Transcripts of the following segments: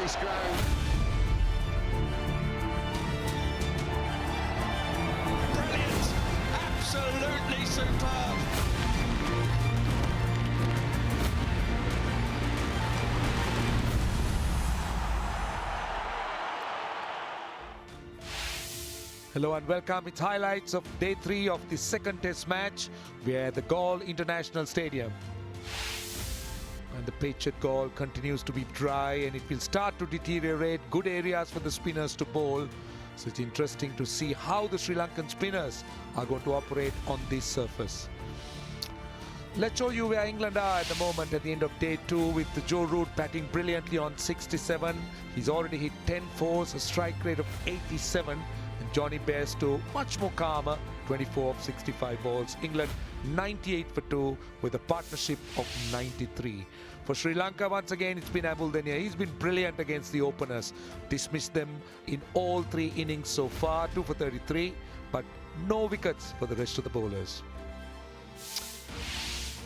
piece grown. Brilliant! Absolutely superb! Hello and welcome. It's highlights of day 3 of the second test match. We're at the Galle International Stadium. And the pitch at Galle continues to be dry and it will start to deteriorate. Good areas for the spinners to bowl. So it's interesting to see how the Sri Lankan spinners are going to operate on this surface. Let's show you where England are at the moment at the end of day 2 with the Joe Root batting brilliantly on 67. He's already hit 10 fours, a strike rate of 87. And Johnny Bairstow much more calmer, 24 of 65 balls. England 98 for 2 with a partnership of 93. For Sri Lanka, once again, it's been Abuldennia. He's been brilliant against the openers. Dismissed them in all 3 innings so far, 2 for 33, but no wickets for the rest of the bowlers.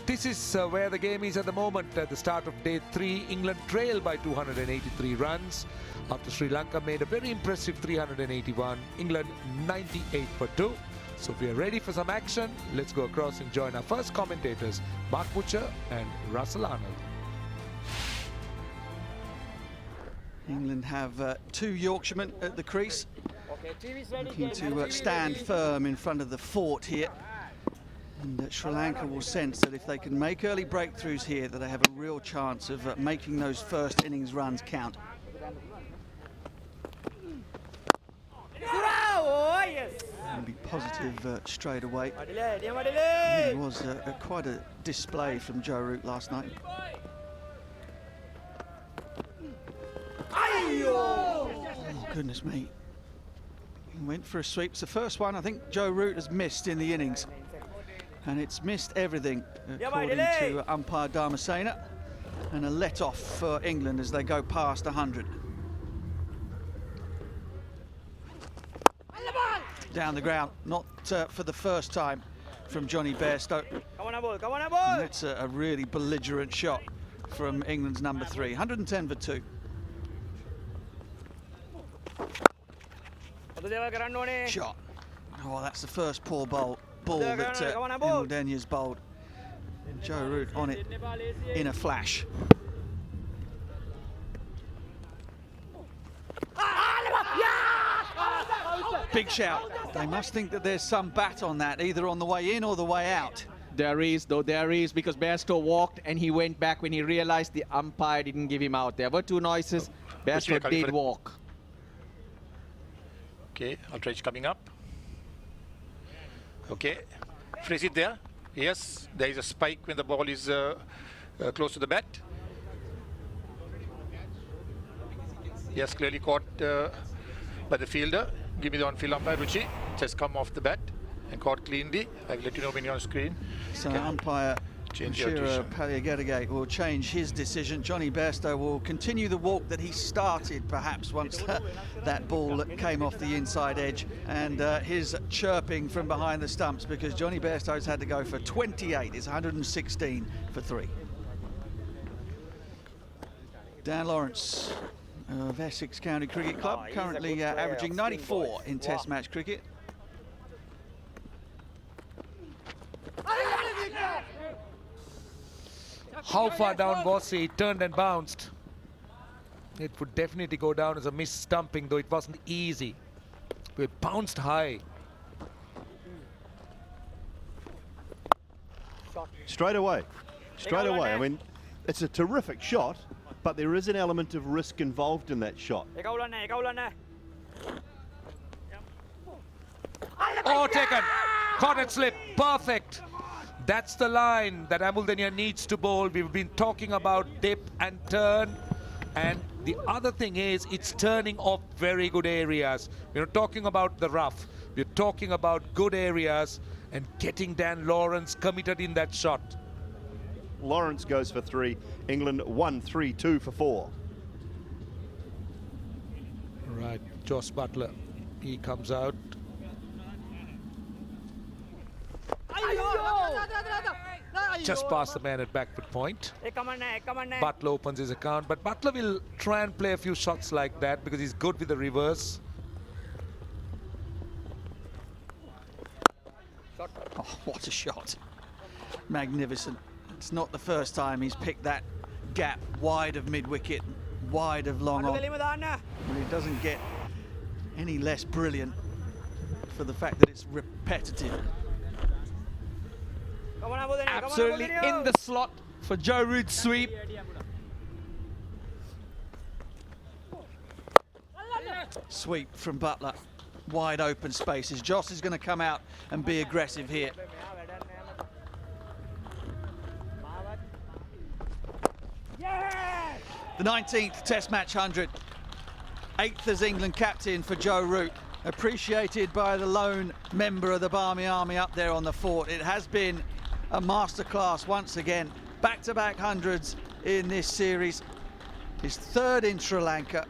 This is where the game is at the moment. At the start of day 3, England trail by 283 runs after Sri Lanka made a very impressive 381. England 98 for 2. So if we are ready for some action, let's go across and join our first commentators, Mark Butcher and Russell Arnold. England have 2 Yorkshiremen at the crease, looking to stand firm in front of the fort here. And Sri Lanka will sense that if they can make early breakthroughs here, that they have a real chance of making those first innings runs count. And be positive straight away. It was quite a display from Joe Root last night. Oh, goodness me. He went for a sweep. It's the first one I think Joe Root has missed in the innings. And it's missed everything, according to umpire Dharmasena. And a let-off for England as they go past 100. Down the ground, not for the first time from Johnny Bairstow. And that's a really belligerent shot from England's number 3, 110 for 2. Shot. Oh, that's the first poor ball that Abuldennia's bowled. And Joe Root on it in a flash. Big shout. They must think that there's some bat on that, either on the way in or the way out. There is, because Bairstow walked and he went back when he realized the umpire didn't give him out. There were 2 noises. Bairstow did walk. Okay, outrage coming up. Okay, freeze it there. Yes, there is a spike when the ball is close to the bat. Yes, clearly caught by the fielder. Give me the on-field umpire, Ruchi. It has come off the bat and caught cleanly. I will let you know when you're on screen. So umpire Paliagadagay will change his decision. Johnny Bairstow will continue the walk that he started, perhaps, once that ball came off the inside edge. And his chirping from behind the stumps, because Johnny Bairstow's had to go for 28. It's 116 for 3. Dan Lawrence of Essex County Cricket Club, currently averaging 94 in Test match cricket. How far down was he? It turned and bounced. It would definitely go down as a missed stumping, though it wasn't easy. It bounced high. Straight away. I mean, it's a terrific shot, but there is an element of risk involved in that shot. Oh, taken. Caught and slip. Perfect. That's the line that Abuldennia needs to bowl. We've been talking about dip and turn. And the other thing is, it's turning off very good areas. We're not talking about the rough. We're talking about good areas and getting Dan Lawrence committed in that shot. Lawrence goes for 3. England 1-3-2 for 4. Right, Josh Buttler. He comes out. just past the man at backward point. Buttler opens his account, but Buttler will try and play a few shots like that because he's good with the reverse. Oh, what a shot. Magnificent. It's not the first time he's picked that gap wide of mid-wicket, wide of long on. But it doesn't get any less brilliant for the fact that it's repetitive. Absolutely in the slot for Joe Root's sweep. Sweep from Buttler. Wide open spaces. Joss is going to come out and be aggressive here. The 19th Test Match 100. 8th as England captain for Joe Root. Appreciated by the lone member of the Barmy Army up there on the fort. It has been a masterclass once again. Back-to-back hundreds in this series. His third in Sri Lanka.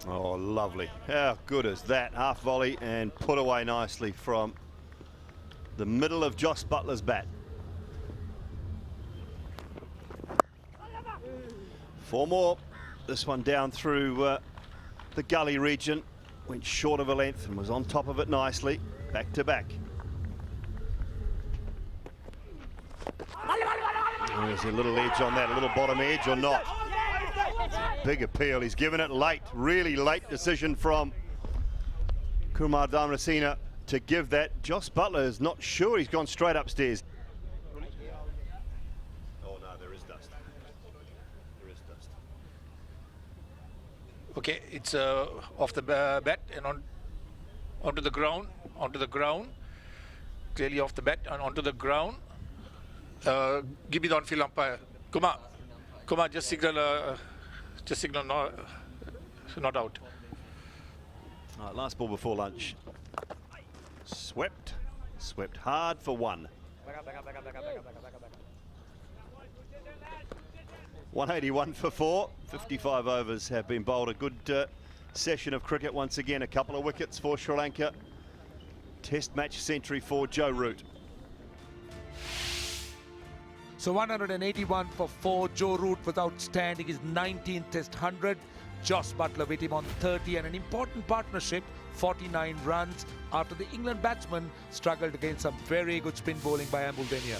Oh, lovely. How good is that? Half volley and put away nicely from the middle of Jos Buttler's bat. 4 more. This one down through the Galle region. Went short of a length and was on top of it nicely. Back to back. There's a little edge on that, a little bottom edge or not. Big appeal. He's given it late, really late decision from Kumar Dharmasena to give that. Jos Buttler is not sure. He's gone straight upstairs. Oh no, there is dust. There is dust. Okay, it's off the bat and onto the ground, clearly off the bat and onto the ground. Give me the on-field umpire. Kumar, just signal not out. All right, last ball before lunch. Swept hard for 1. 181 for 4. 55 overs have been bowled. A good session of cricket once again. A couple of wickets for Sri Lanka. Test match century for Joe Root. So 181 for 4. Joe Root was outstanding. His 19th Test 100. Jos Buttler with him on 30, and an important partnership, 49 runs after the England batsman struggled against some very good spin bowling by Ambuldenia.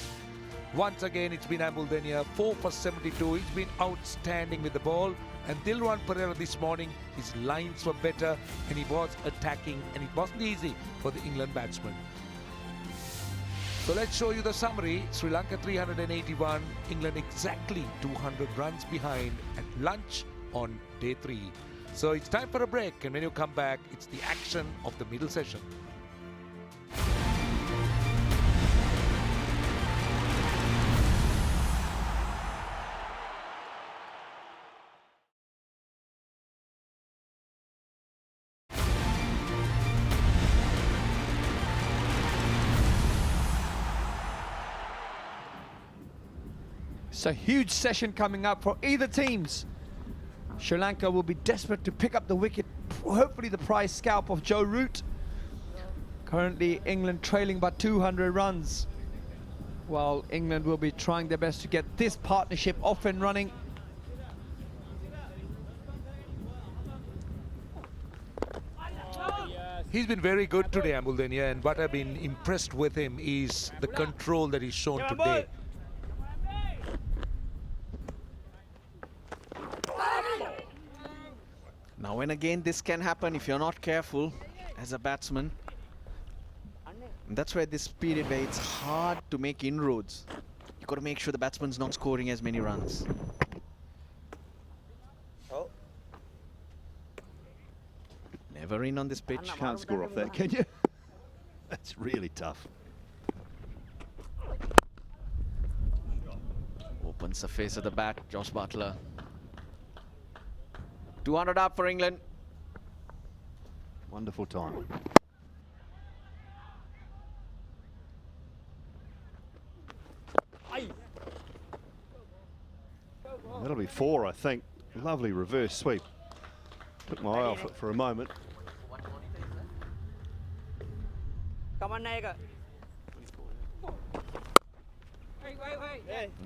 Once again, it's been Ambuldenia, 4 for 72. He's been outstanding with the ball. And Dilruwan Perera this morning, his lines were better and he was attacking, and it wasn't easy for the England batsman. So let's show you the summary. Sri Lanka 381, England exactly 200 runs behind at lunch on day 3. So it's time for a break, and when you come back, it's the action of the middle session. It's a huge session coming up for either teams. Sri Lanka will be desperate to pick up the wicket, hopefully the prize scalp of Joe Root. Currently England trailing by 200 runs, while England will be trying their best to get this partnership off and running. He's been very good today, Ambuldenia, and what I've been impressed with him is the control that he's shown today. Now and again this can happen if you're not careful as a batsman. And that's where this period where it's hard to make inroads. You've got to make sure the batsman's not scoring as many runs. Never in on this pitch. Can't score off that, can you? That's really tough. Opens the face of the bat, Jos Buttler. 200 up for England. Wonderful time. That'll be 4, I think. Lovely reverse sweep. Took my eye off it for a moment.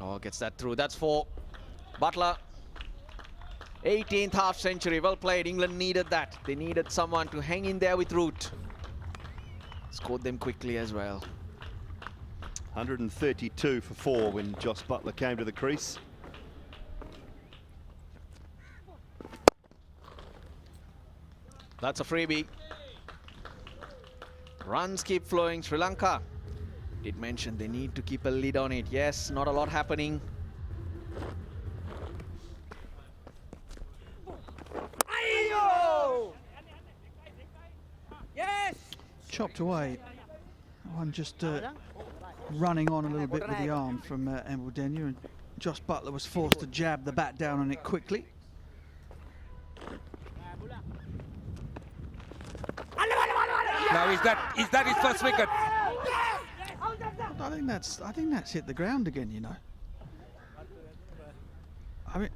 Oh, gets that through. That's for Butler. 18th half century. Well played. England needed that. They needed someone to hang in there with Root. Scored them quickly as well. 132 for 4 when Josh Butler came to the crease. That's a freebie. Runs keep flowing. Sri Lanka did mention they need to keep a lid on it. Yes, not a lot happening. Chopped away. One just running on a little bit with the arm from Embledenia, and Josh Butler was forced to jab the bat down on it quickly. Now is that his first wicket? I think that's hit the ground again, you know. I mean,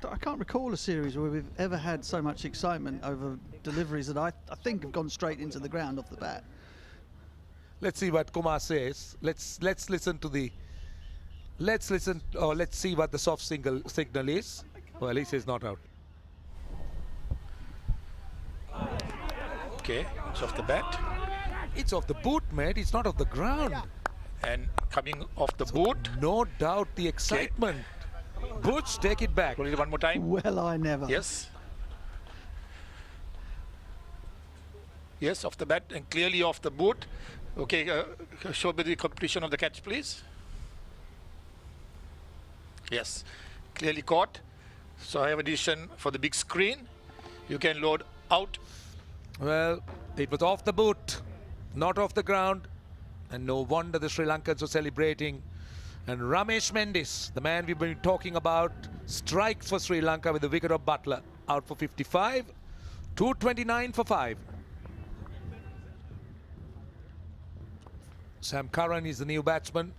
I can't recall a series where we've ever had so much excitement over deliveries that I think have gone straight into the ground off the bat. Let's see what Kumar says. Let's listen or let's see what the soft signal is. Well, he says not out. Okay, it's off the bat. It's off the boot, mate. It's not off the ground. And coming off the boot. No doubt the excitement. Butch, take it back. Roll it one more time. Well, I never. Yes. Yes, off the bat and clearly off the boot. Okay, show me the completion of the catch, please. Yes, clearly caught. So I have addition for the big screen. You can load out. Well, it was off the boot, not off the ground. And no wonder the Sri Lankans were celebrating. And Ramesh Mendis, the man we've been talking about, strikes for Sri Lanka with the wicket of Butler. Out for 55, 229 for 5. Sam Curran is the new batsman.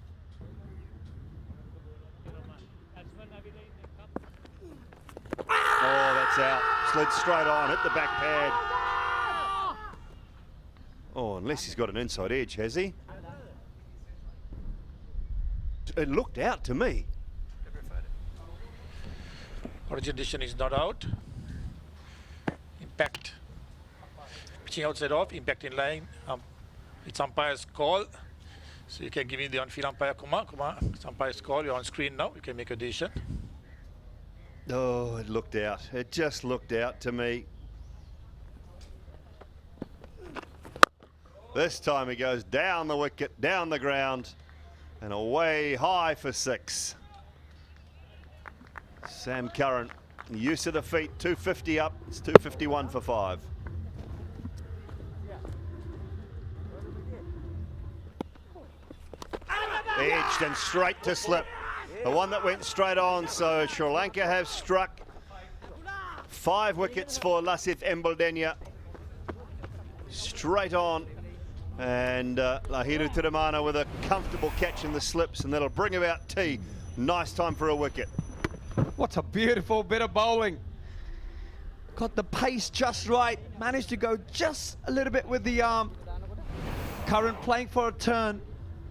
Oh, that's out. Slid straight on, hit the back pad. Oh, unless he's got an inside edge, has he? It looked out to me. Origin addition is not out. Impact. Pitching outside off, impact in line. It's umpire's call. So you can give me the on-field umpire, Kumar. Kumar, it's umpire's call. You're on screen now. You can make a decision. Oh, it looked out. It just looked out to me. This time he goes down the wicket, down the ground, and away high for 6. Sam Curran, use of the feet, 250 up. It's 251 for 5. Edged and straight to slip. The one that went straight on, so Sri Lanka have struck 5 wickets for Lasith Embledenia. Straight on. And Lahiru Tiramana with a comfortable catch in the slips, and that'll bring about tea. Nice time for a wicket. What a beautiful bit of bowling. Got the pace just right. Managed to go just a little bit with the arm. Curran playing for a turn.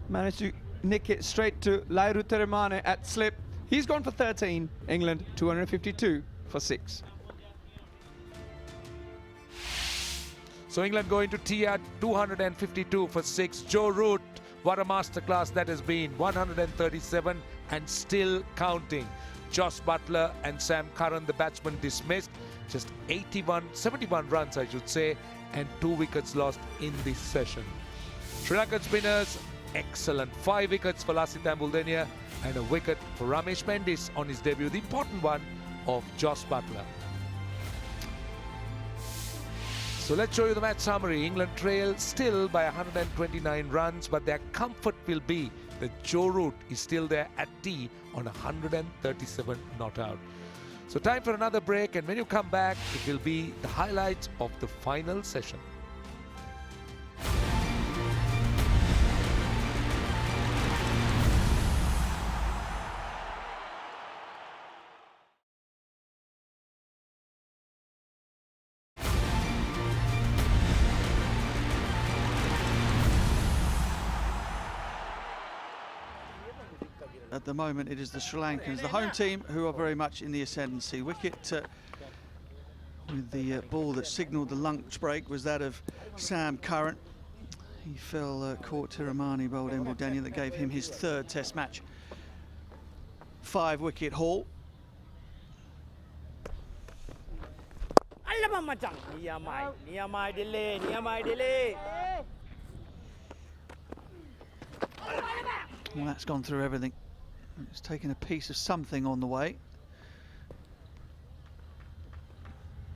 Managed to nick it straight to Lahiru Tiramana at slip. He's gone for 13. England 252 for 6. So England going to tea at 252 for 6. Joe Root, what a masterclass that has been. 137 and still counting. Josh Butler and Sam Curran, the batsman, dismissed. Just 71 runs, I should say, and 2 wickets lost in this session. Sri Lankan spinners, excellent. 5 wickets for Lasith Embledenia and a wicket for Ramesh Mendis on his debut, the important one of Josh Butler. So let's show you the match summary. England trail still by 129 runs, but their comfort will be that Joe Root is still there at tea on 137 not out. So time for another break, and when you come back, it will be the highlights of the final session. at the moment it is the Sri Lankans, the home team, who are very much in the ascendancy. Wicket with the ball that signalled the lunch break was that of Sam Curran. He fell caught Tiramani, bowled Embledenia, that gave him his 3rd Test match 5-wicket haul. Well, that's gone through everything. It's taken a piece of something on the way.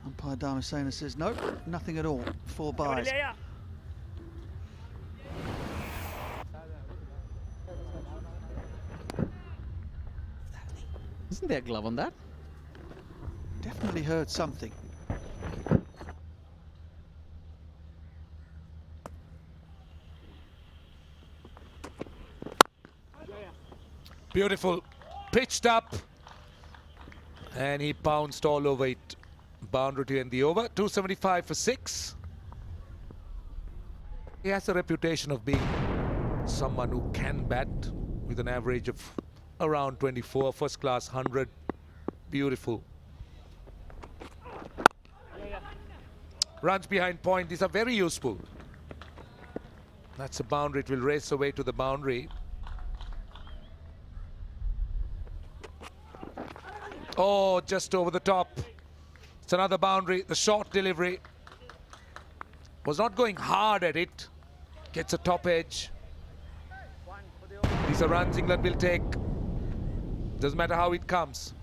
Umpire Dharmasena says no, nothing at all. 4 byes. Isn't there a glove on that? Definitely heard something. Beautiful. Pitched up. And he bounced all over it. Boundary to end the over. 275 for 6. He has a reputation of being someone who can bat with an average of around 24. First class 100. Beautiful. Runs behind point. These are very useful. That's a boundary. It will race away to the boundary. Oh, just over the top. It's another boundary. The short delivery was not going hard at it. Gets a top edge. These are runs England will take. Doesn't matter how it comes.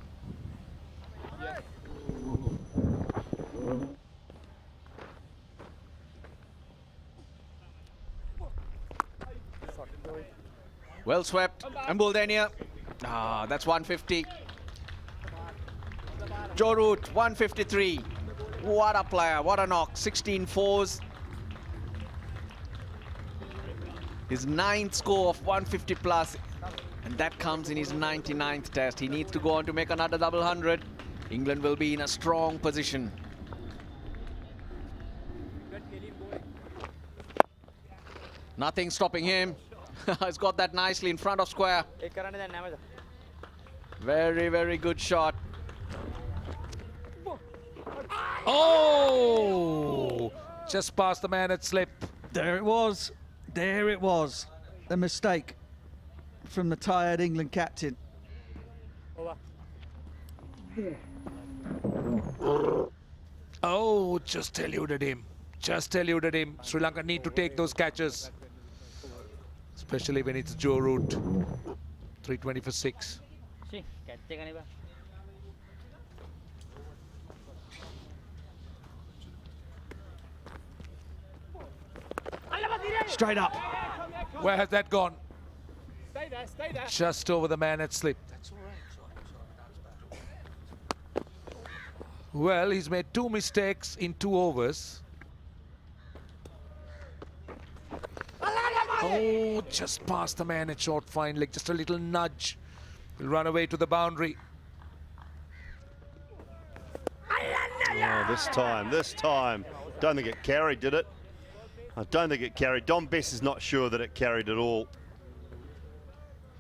Well swept. Embledenia. That's 150. Joe Root, 153. What a player, what a knock. 16 fours. His 9th score of 150 plus. And that comes in his 99th test. He needs to go on to make another double 100. England will be in a strong position. Nothing stopping him. He's got that nicely in front of square. Very, very good shot. Oh! Just past the man at slip. There it was. There it was. The mistake from the tired England captain. Oh, just eluded him. Just eluded him. Sri Lanka need to take those catches. Especially when it's Joe Root. 320 for 6. Straight up. Where has that gone? Stay there, stay there. Just over the man at slip. Well, he's made 2 mistakes in 2 overs. Oh, just past the man at short fine leg. Just a little nudge. Will run away to the boundary. Oh, this time. Don't think it carried, did it? I don't think it carried. Dom Bess is not sure that it carried at all.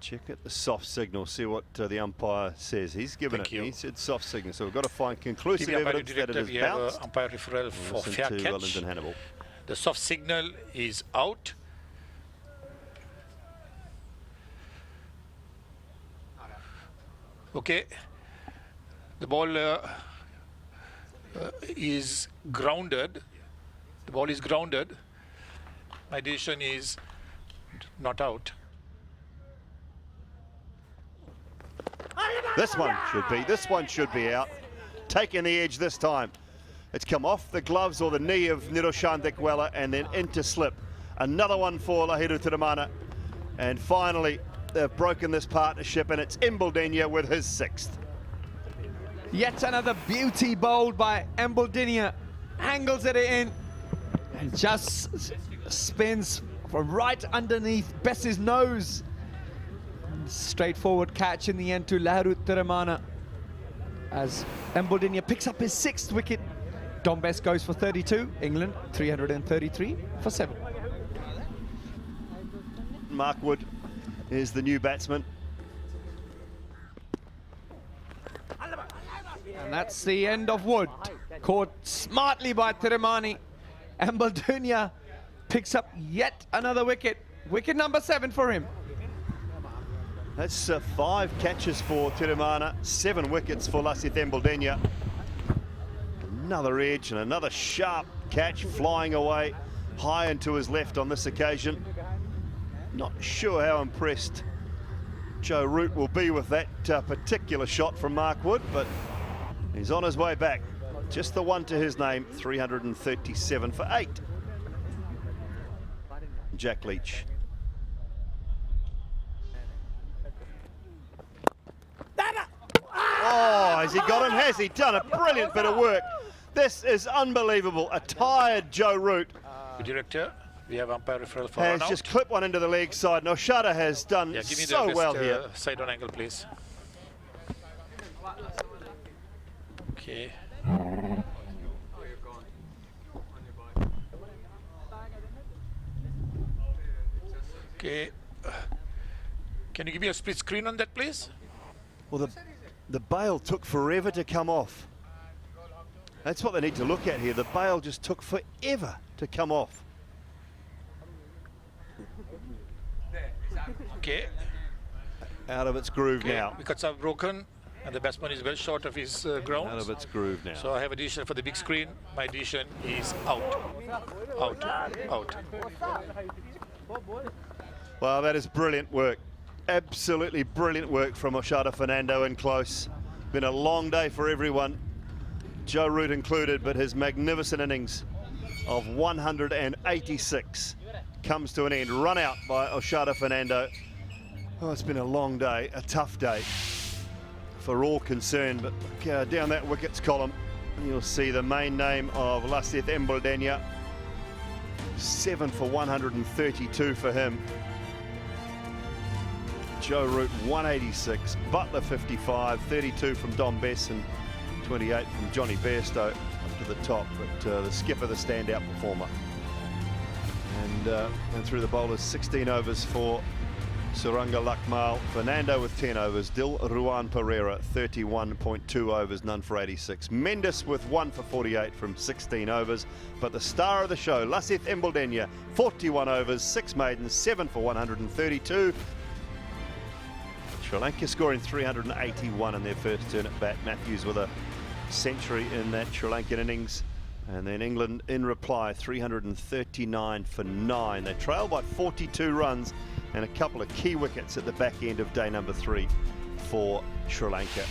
Check at the soft signal, see what the umpire says. He's given it. He said soft signal, so we've got to find conclusive evidence that it is bounced. Umpire referral for fair catch. The soft signal is out. Okay, the ball is grounded. The ball is grounded. My decision is not out. This one should be out. Taking the edge this time. It's come off the gloves or the knee of Niroshan Dikwela and then into slip. Another one for Lahiru Tiramana. And finally, they've broken this partnership, and it's Embledenia with his 6th. Yet another beauty bowled by Embledenia. Angles it in and just spins from right underneath Bess's nose. Straightforward catch in the end to Lahiru Tiramana as Embledenia picks up his 6th wicket. Dom Bess goes for 32. England 333 for 7. Mark Wood is the new batsman. And that's the end of Wood. Caught smartly by Tiramani. Ambuldunya picks up yet another wicket. Wicket number 7 for him. That's 5 catches for Tiramana, 7 wickets for Lasith Ambuldunya. Another edge and another sharp catch flying away high into his left on this occasion. Not sure how impressed Joe Root will be with that particular shot from Mark Wood, but he's on his way back. Just the one to his name, 337 for 8. Jack Leach. Oh, has he got him? Has he done a brilliant bit of work? This is unbelievable. A tired Joe Root. Director, we have umpire referral for has just clipped one into the leg side. Now Oshada has done give me so the best, well here. Side on angle, please. Okay. Okay. Can you give me a split screen on that, please? Well, the bail took forever to come off. That's what they need to look at here. The bail just took forever to come off. Okay. Out of its groove Okay. now. Wickets are broken, and the batsman is well short of his ground. Out of its groove now. So I have a decision for the big screen. My decision is out. Out. Out. Well, that is brilliant work. Absolutely brilliant work from Oshada Fernando in close. Been a long day for everyone, Joe Root included, but his magnificent innings of 186 comes to an end. Run out by Oshada Fernando. Oh, it's been a long day, a tough day for all concerned, but look, down that wickets column, you'll see the main name of Lasith Ambuldunya. 7 for 132 for him. Joe Root 186, Butler 55, 32 from Dom Bess and 28 from Johnny Bairstow up to the top, but the skipper, the standout performer. And through the bowlers, 16 overs for Suranga Lakmal, Fernando with 10 overs, Dil Ruan Pereira 31.2 overs, none for 86. Mendes with 1 for 48 from 16 overs, but the star of the show, Lasith Ambuldunya, 41 overs, 6 maidens, 7 for 132. Sri Lanka scoring 381 in their first turn at bat. Matthews with a century in that Sri Lankan innings. And then England in reply, 339 for 9. They trail by 42 runs and a couple of key wickets at the back end of day number 3 for Sri Lanka.